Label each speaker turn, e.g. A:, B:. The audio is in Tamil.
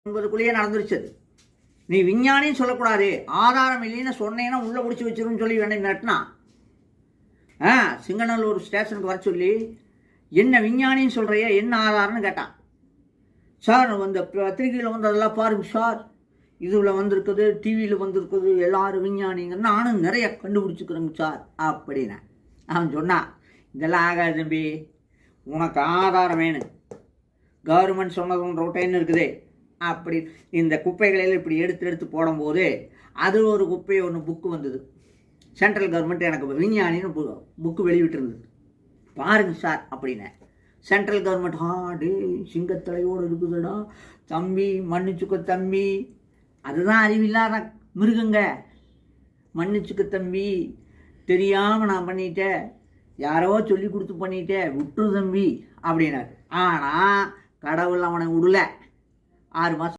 A: என்பதுக்குள்ளேயே நடந்துருச்சு. நீ விஞ்ஞானின்னு சொல்லக்கூடாது, ஆதாரம் இல்லைன்னு சொன்னேன்னா உள்ளே பிடிச்சி வச்சிருன்னு சொல்லி வேண்டி நட்டினா. சிங்கநல்லூர் ஸ்டேஷனுக்கு வர சொல்லி என்ன விஞ்ஞானின்னு சொல்கிறையே, என்ன ஆதாரம்னு கேட்டான். சார் அந்த பத்திரிகையில் வந்து அதெல்லாம் பாருங்க சார், இதில் வந்திருக்குது, டிவியில் வந்திருக்குது, எல்லாரும் விஞ்ஞானிங்க, நானும் நிறைய கண்டுபிடிச்சிக்கிறேங்க சார் அப்படின்னா. அவன் சொன்னான், இதெல்லாம் ஆகாது தம்பி, உனக்கு ஆதாரம் வேணும், கவர்மெண்ட் சொன்னது ரொட்டைன்னு இருக்குது அப்படி. இந்த குப்பைகளில் இப்படி எடுத்து போடும்போது அது ஒரு குப்பை ஒன்று புக்கு வந்தது, சென்ட்ரல் கவர்மெண்ட் எனக்கு விஞ்ஞானின்னு புக்கு வெளியிட்டிருந்தது, பாருங்க சார் அப்படின்னு. சென்ட்ரல் கவர்மெண்ட் டே சிங்கத்தலையோடு இருக்குதுடா தம்பி, மன்னிச்சுக்க தம்பி, அதுதான் அறிவில்லாத மிருகங்க, மன்னிச்சுக்க தம்பி, தெரியாமல் நான் பண்ணிட்டேன், யாரோ சொல்லி கொடுத்து பண்ணிட்டேன், விட்டுரு தம்பி அப்படின்னாரு. ஆனால் கடவுள் அவனை விடல. 6 மாதம்